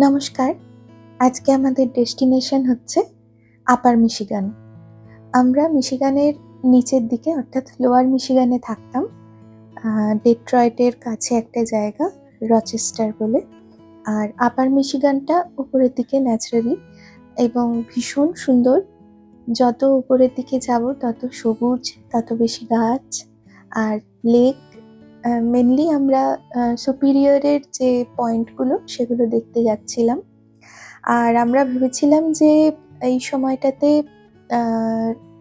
নমস্কার। আজকে আমাদের ডেস্টিনেশন হচ্ছে আপার মিশিগান। আমরা মিশিগানের নিচের দিকে অর্থাৎ লোয়ার মিশিগানে থাকতাম। ডেট্রয়েটের কাছে একটা জায়গা রচেস্টার বলে। আর আপার মিশিগানটা উপরের দিকে ন্যাচারালি এবং ভীষণ সুন্দর। যত উপরের দিকে যাব তত সবুজ, তত বেশি গাছ আর লেক। মেনলি আমরা সুপিরিয়রের যে পয়েন্টগুলো সেগুলো দেখতে যাচ্ছিলাম। আর আমরা ভেবেছিলাম যে এই সময়টাতে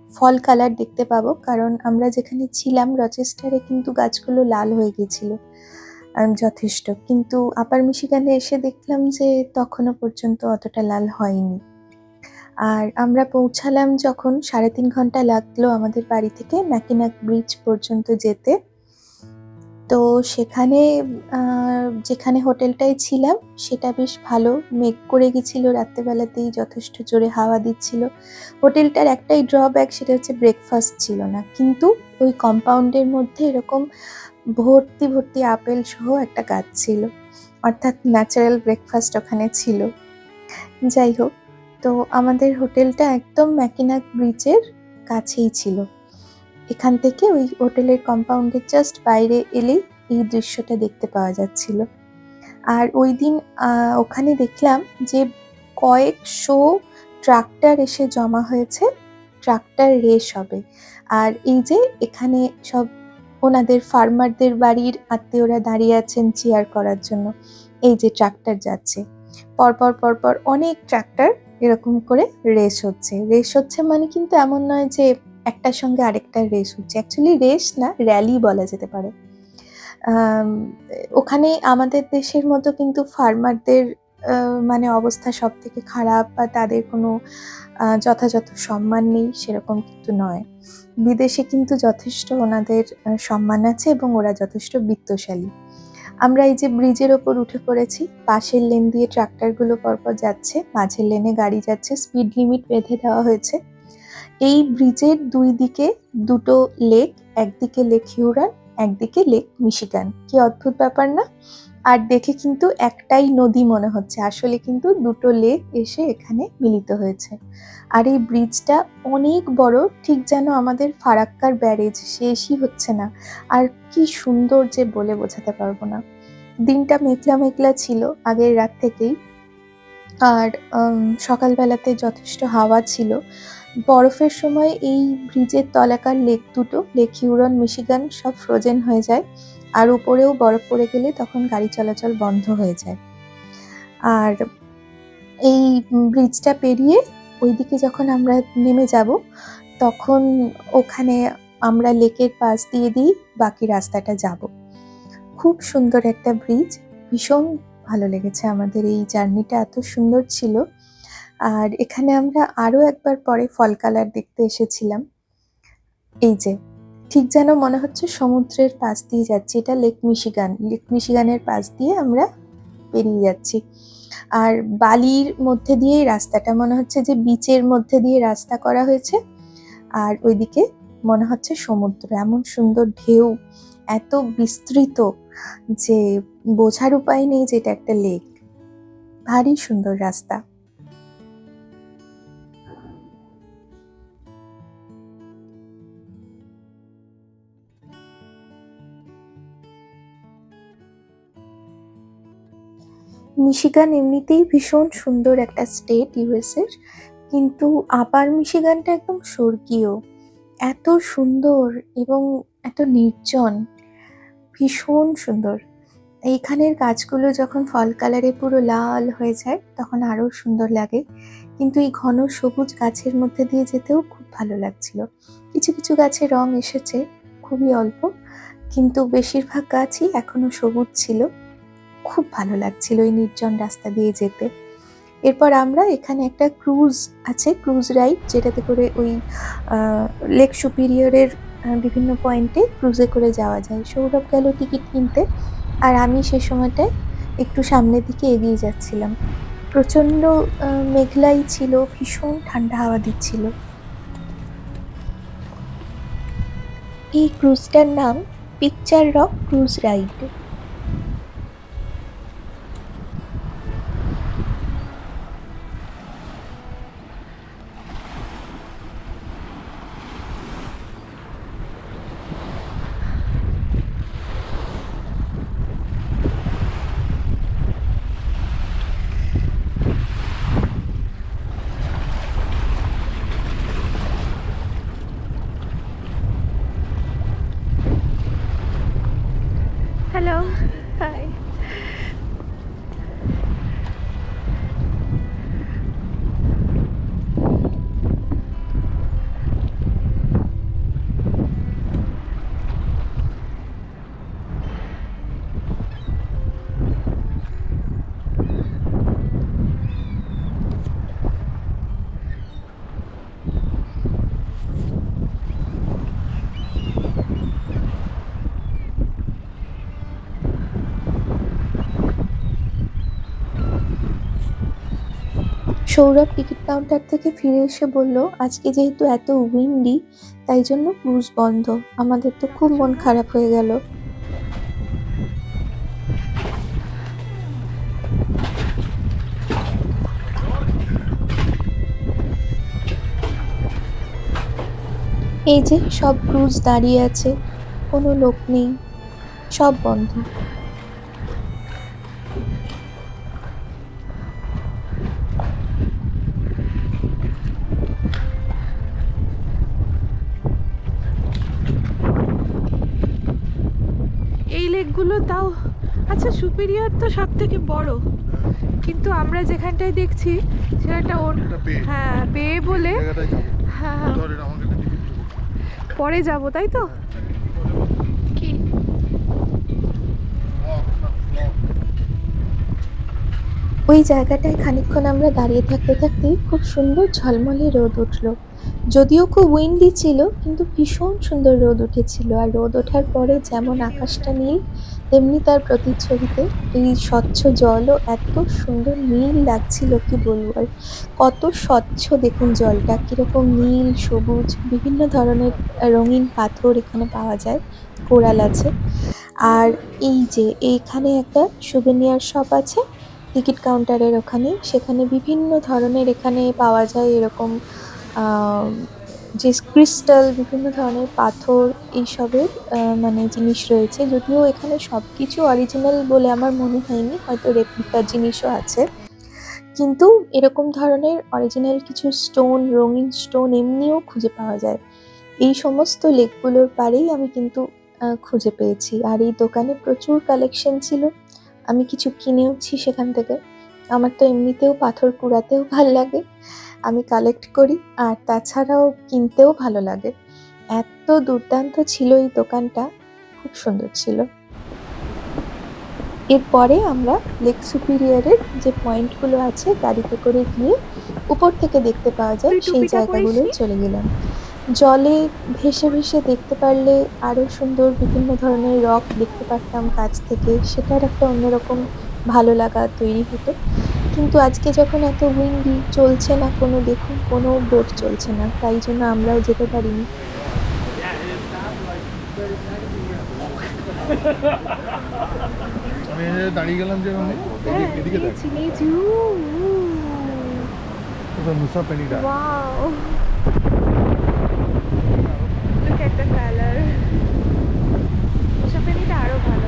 ফল কালার দেখতে পাবো, কারণ আমরা যেখানে ছিলাম রচেস্টারে কিন্তু গাছগুলো লাল হয়ে গেছিল যথেষ্ট, কিন্তু আপার মিশিগানে এসে দেখলাম যে তখনও পর্যন্ত অতটা লাল হয়নি। আর আমরা পৌঁছালাম যখন 3.5 ঘন্টা লাগলো আমাদের বাড়ি থেকে ম্যাকিনাক ব্রিজ পর্যন্ত যেতে। তো সেখানে যেখানে হোটেলটায় ছিলাম সেটা বেশ ভালো, মেঘ করে গেছিল রাত্রেবেলাতেই, যথেষ্ট জোরে হাওয়া দিচ্ছিল। হোটেলটার একটাই ড্রব্যাক, সেটা হচ্ছে ব্রেকফাস্ট ছিল না, কিন্তু ওই কম্পাউন্ডের মধ্যে এরকম ভর্তি ভর্তি আপেল সহ একটা গাছ ছিল, অর্থাৎ ন্যাচারাল ব্রেকফাস্ট ওখানে ছিল। যাই হোক, তো আমাদের হোটেলটা একদম ম্যাকিনাক ব্রিজের কাছেই ছিল। এখান থেকে ওই হোটেলের কম্পাউন্ডের জাস্ট বাইরে এলেই এই দৃশ্যটা দেখতে পাওয়া যাচ্ছিল। আর ওই দিন ওখানে দেখলাম যে কয়েকশো ট্রাক্টর এসে জমা হয়েছে, ট্রাক্টর রেস হবে। আর এই যে এখানে সব ওনাদের ফার্মারদের বাড়ির আত্মীয়রা দাঁড়িয়ে আছেন চেয়ার করার জন্য। এই যে ট্রাক্টর যাচ্ছে, পরপর পরপর অনেক ট্রাক্টর এরকম করে রেস হচ্ছে মানে কিন্তু এমন নয় যে একটার সঙ্গে আরেকটার রেস হচ্ছে, অ্যাকচুয়ালি রেস না, র্যালি বলা যেতে পারে। ওখানে আমাদের দেশের মতো কিন্তু ফার্মারদের মানে অবস্থা সব থেকে খারাপ বা তাদের কোনো যথাযথ সম্মান নেই সেরকম কিন্তু নয়। বিদেশে কিন্তু যথেষ্ট ওনাদের সম্মান আছে এবং ওরা যথেষ্ট বিত্তশালী। আমরা এই যে ব্রিজের ওপর উঠে পড়েছি, পাশের লেন দিয়ে ট্রাক্টরগুলো পরপর যাচ্ছে, মাঝের লেনে গাড়ি যাচ্ছে, স্পিড লিমিট বেঁধে দেওয়া হয়েছে। এই ব্রিজের দুই দিকে দুটো লেক, একদিকে লেক হিউরন, একদিকে লেক মিশিগান। কি অদ্ভুত ব্যাপার না? আর দেখে কিন্তু একটাই নদী মনে হচ্ছে, আসলে কিন্তু দুটো লেক এসে এখানে মিলিত হয়েছে। আর এই ব্রিজটা অনেক বড়, ঠিক যেন আমাদের ফারাক্কার ব্যারেজ, শেষই হচ্ছে না। আর কি সুন্দর যে বলে বোঝাতে পারবো না। দিনটা মেঘলা মেঘলা ছিল আগের রাত থেকেই, আর সকালবেলাতে যথেষ্ট হাওয়া ছিল। বরফের সময় এই ব্রিজের তলাকার লেক দুটো, লেক হিউরন, মিশিগান, সব ফ্রোজেন হয়ে যায়। আর উপরেও বরফ পড়ে গেলে তখন গাড়ি চলাচল বন্ধ হয়ে যায়। আর এই ব্রিজটা পেরিয়ে ওইদিকে যখন আমরা নেমে যাব, তখন ওখানে আমরা লেকের পাশ দিয়ে বাকি রাস্তাটা যাব। খুব সুন্দর একটা ব্রিজ, ভীষণ ভালো লেগেছে আমাদের এই জার্নিটা, এত সুন্দর ছিল। আর এখানে আমরা আরও একবার পরে ফল কালার দেখতে এসেছিলাম। এই যে ঠিক যেন মনে হচ্ছে সমুদ্রের পাশ দিয়ে যাচ্ছি, এটা লেক মিশিগানের পাশ দিয়ে আমরা পেরিয়ে যাচ্ছি। আর বালির মধ্যে দিয়েই রাস্তাটা, মনে হচ্ছে যে বিচের মধ্যে দিয়ে রাস্তা করা হয়েছে, আর ওইদিকে মনে হচ্ছে সমুদ্র। এমন সুন্দর ঢেউ, এত বিস্তৃত যে বোঝার উপায় নেই যে এটা একটা লেক। ভারী সুন্দর রাস্তা। মিশিগান এমনিতেই ভীষণ সুন্দর একটা স্টেট ইউএসের, কিন্তু আপার মিশিগানটা একদম স্বর্গীয়। এত সুন্দর এবং এত নির্জন, ভীষণ সুন্দর। এইখানের গাছগুলো যখন ফল কালারে পুরো লাল হয়ে যায় তখন আরও সুন্দর লাগে, কিন্তু এই ঘন সবুজ গাছের মধ্যে দিয়ে যেতেও খুব ভালো লাগছিল। কিছু কিছু গাছের রং এসেছে, খুবই অল্প, কিন্তু বেশিরভাগ গাছই এখনো সবুজ ছিল। খুব ভালো লাগছিল এই নির্জন রাস্তা দিয়ে যেতে। এরপর আমরা এখানে একটা ক্রুজ আছে, ক্রুজ রাইড, যেটাতে করে ওই লেক সুপিরিয়রের বিভিন্ন পয়েন্টে ক্রুজে করে যাওয়া যায়। সৌরভ গেল টিকিট কিনতে, আর আমি সে সময়টায় একটু সামনের দিকে এগিয়ে যাচ্ছিলাম। প্রচণ্ড মেঘলাই ছিল, ভীষণ ঠান্ডা হাওয়া দিচ্ছিল। এই ক্রুজটার নাম picture rock cruise ride. Sourav ticket counter থেকে ফিরে এসে বলল, আজকে যেহেতু এত উইন্ডি তাই জন্য ক্রুজ বন্ধ। আমাদের তো খুব মন খারাপ হয়ে গেল। এই যে সব ক্রুজ দাঁড়িয়ে আছে, কোনো লোক নেই, সব বন্ধ। এই লেকগুলো তাও আচ্ছা, সুপিরিয়র তো সব থেকে বড়, কিন্তু আমরা যেখানটায় দেখছি সেটা ওর হ্যাঁ বে বলে। হ্যাঁ পরে যাব, তাই তো? কি ওই জায়গাটায় খানিকক্ষণ আমরা দাঁড়িয়ে থাকতে থাকতেই খুব সুন্দর ঝলমলে রোদ উঠলো। যদিও খুব উইন্ডি ছিল, কিন্তু ভীষণ সুন্দর রোদ উঠেছিল। আর রোদ ওঠার পরে যেমন আকাশটা নীল, তেমনি তার প্রতিচ্ছবিতে এই স্বচ্ছ জলও এত সুন্দর নীল লাগছিল, কি বলবো আর। কত স্বচ্ছ দেখুন জলটা, কিরকম নীল সবুজ, বিভিন্ন ধরনের রঙিন পাথর এখানে পাওয়া যায়, কোরাল আছে। আর এই যে এইখানে একটা সুভেনিয়ার শপ আছে টিকিট কাউন্টারের ওখানে, সেখানে বিভিন্ন ধরনের এখানে পাওয়া যায় এরকম আম, যে ক্রিস্টাল, বিভিন্ন ধরনের পাথর, এইসবের মানে জিনিস রয়েছে। যদিও এখানে সবকিছু অরিজিনাল বলে আমার মনে হয়নি, হয়তো রেপ্লিকার জিনিসও আছে, কিন্তু এরকম ধরনের অরিজিনাল কিছু স্টোন, রঙিন স্টোন এমনিও খুঁজে পাওয়া যায়। এই সমস্ত লেকগুলোর পাড়েই আমি কিন্তু খুঁজে পেয়েছি। আর এই দোকানে প্রচুর কালেকশন ছিল, আমি কিছু কিনেওছি সেখান থেকে। আমার তো এমনিতেও পাথর কুড়াতেও ভাল লাগে, আমি কালেক্ট করি, আর তাছাড়াও কিনতেও ভালো লাগে। এত দুর্দান্ত ছিল এই দোকানটা, খুব সুন্দর ছিল। এরপরে আমরা লেক সুপিরিয়রের যে পয়েন্টগুলো আছে গাড়িতে করে গিয়ে উপর থেকে দেখতে পাওয়া যায় তুই সেই টুপিটা জায়গাগুলোয় পরিসনি? চলে গেলাম। জলে ভেসে ভেসে দেখতে পারলে আরো সুন্দর বিভিন্ন ধরনের রক দেখতে পারতাম কাছ থেকে, সেটার একটা অন্যরকম ভালো লাগা তৈরি হতো। কিন্তু আজকে যখন এত উইন্ডি, চলছে না কোনো, দেখুন কোনো বোট চলছে না, তাই জন্য আমরাও যেতে পারিনি। আমি দাঁড়িয়ে গেলাম যে এদিকে দেখ, চিনেছি। ওটা Nusa Penida. Wow, look at the colour. সপেনিটা আরো ভালো।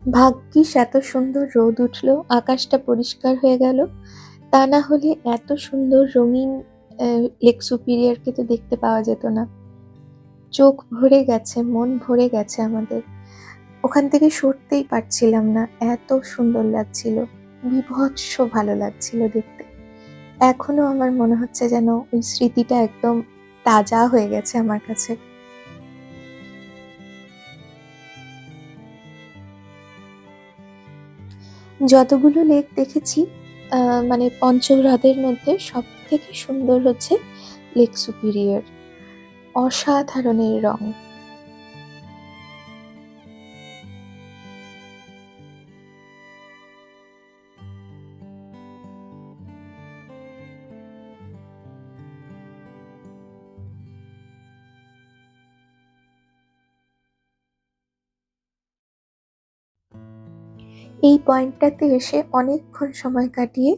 ভাগ্যিস এত সুন্দর রোদ উঠলো, আকাশটা পরিষ্কার হয়ে গেল, তা না হলে এত সুন্দর রঙিন লেক সুপিরিয়রকে তো দেখতে পাওয়া যেত না। চোখ ভরে গেছে, মন ভরে গেছে আমাদের, ওখান থেকে সরতেই পারছিলাম না, এত সুন্দর লাগছিল, বীভৎস ভালো লাগছিল দেখতে। এখনো আমার মনে হচ্ছে যেন ওই স্মৃতিটা একদম তাজা হয়ে গেছে আমার কাছে। যতগুলো লেক দেখেছি, মানে পঞ্চহ্রদের মধ্যে সব থেকে সুন্দর হচ্ছে লেক সুপিরিয়র, অসাধারণের রং। এই পয়েন্টটাতে এসে অনেকক্ষণ সময় কাটিয়ে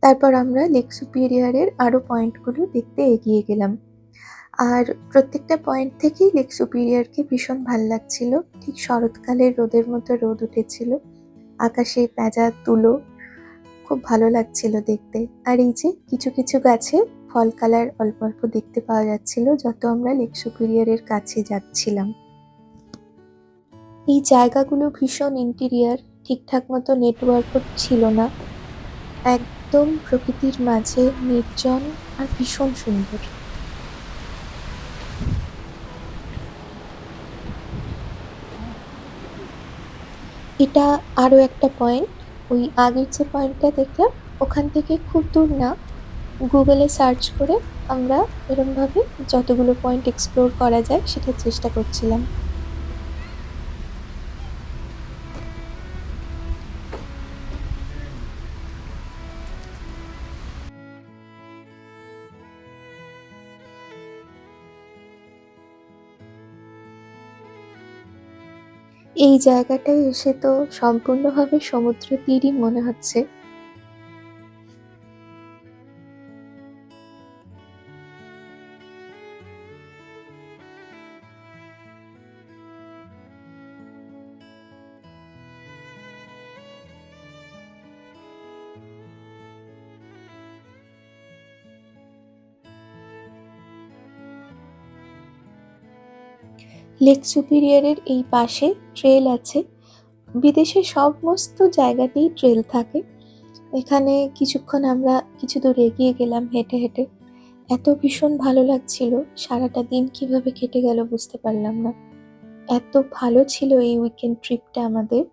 তারপর আমরা লেক সুপিরিয়রের আরো পয়েন্টগুলো দেখতে এগিয়ে গেলাম। আর প্রত্যেকটা পয়েন্ট থেকেই লেক সুপিরিয়রকে ভীষণ ভাল লাগছিল, ঠিক শরৎকালের রোদের মতো রোদ উঠেছিল, আকাশে পেঁজা তুলো, খুব ভালো লাগছিল দেখতে। আর এই যে কিছু কিছু গাছে ফল কালার অল্প অল্প দেখতে পাওয়া যাচ্ছিল যত আমরা লেক সুপিরিয়রের কাছে যাচ্ছিলাম। এই জায়গাগুলো ভীষণ ইন্টেরিয়ার, ঠিকঠাক মতো নেটওয়ার্কও ছিল না, একদম প্রকৃতির মাঝে নির্জন আর ভীষণ সুন্দর। এটা আরো একটা পয়েন্ট, ওই আগের যে পয়েন্টটা দেখলাম ওখান থেকে খুব দূর না, গুগলে সার্চ করে আমরা এরমভাবে যতগুলো পয়েন্ট এক্সপ্লোর করা যায় সেটার চেষ্টা করছিলাম। এই জায়গাটায় এসে তো সম্পূর্ণভাবে সমুদ্র তীরই মনে হচ্ছে। লেক সুপিরিয়রের এই পাশে ট্রেল আছে। বিদেশে সমস্ত জায়গাতেই ট্রেল থাকে। এখানে কিছুক্ষণ আমরা কিছু দূর এগিয়ে গেলাম হেঁটে হেঁটে। এত ভীষণ ভালো লাগছিল, সারাটা দিন কিভাবে কেটে গেল বুঝতে পারলাম না। এত ভালো ছিল এই উইকেন্ড ট্রিপটা আমাদের।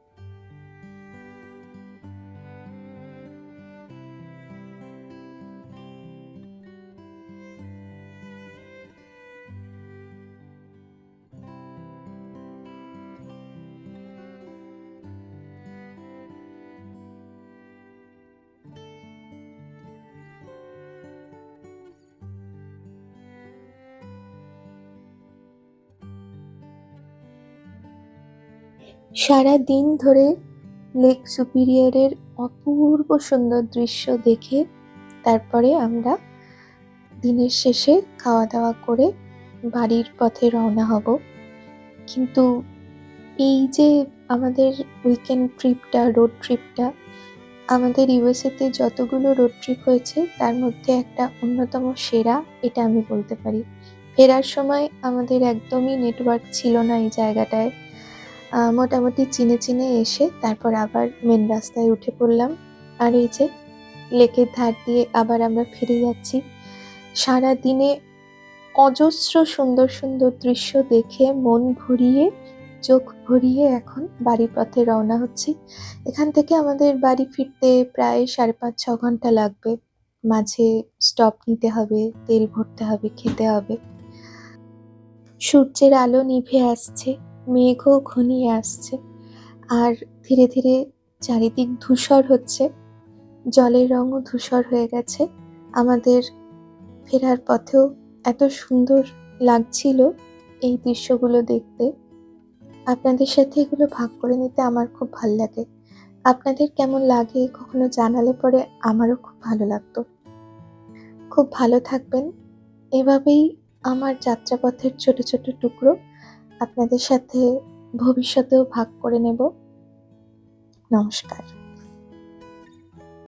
সারা দিন ধরে লেক সুপিরিয়রের অপূর্ব সুন্দর দৃশ্য দেখে তারপরে আমরা দিনের শেষে খাওয়া দাওয়া করে বাড়ির পথে রওনা হব। কিন্তু এই যে আমাদের উইকেন্ড ট্রিপটা, রোড ট্রিপটা, আমাদের ইউএসএতে যতগুলো রোড ট্রিপ হয়েছে তার মধ্যে একটা অন্যতম সেরা, এটা আমি বলতে পারি। ফেরার সময় আমাদের একদমই নেটওয়ার্ক ছিল না এই জায়গাটায়। মোটামুটি চিনে চিনে এসে তারপর আবার মেন রাস্তায় উঠে পড়লাম। আর এই যে লেকের ধার দিয়ে আবার আমরা ফিরে যাচ্ছি। সারাদিনে অজস্র সুন্দর সুন্দর দৃশ্য দেখে মন ভরিয়ে, চোখ ভরিয়ে এখন বাড়ির পথে রওনা হচ্ছি। এখান থেকে আমাদের বাড়ি ফিরতে প্রায় 5.5-6 ঘন্টা লাগবে। মাঝে স্টপ নিতে হবে, তেল ভরতে হবে, খেতে হবে। সূর্যের আলো নিভে আসছে, মেঘও ঘনিয়ে আসছে, আর ধীরে ধীরে চারিদিক ধূসর হচ্ছে। জলের রঙও ধূসর হয়ে গেছে। আমাদের ফেরার পথেও এত সুন্দর লাগছিল এই দৃশ্যগুলো দেখতে। আপনাদের সাথে এগুলো ভাগ করে নিতে আমার খুব ভাল লাগে। আপনাদের কেমন লাগে কখনো জানালে পরে আমারও খুব ভালো লাগতো। খুব ভালো থাকবেন। এভাবেই আমার যাত্রাপথের ছোট ছোট টুকরো আপনাদের সাথে ভবিষ্যতেও ভাগ করে নেব। নমস্কার।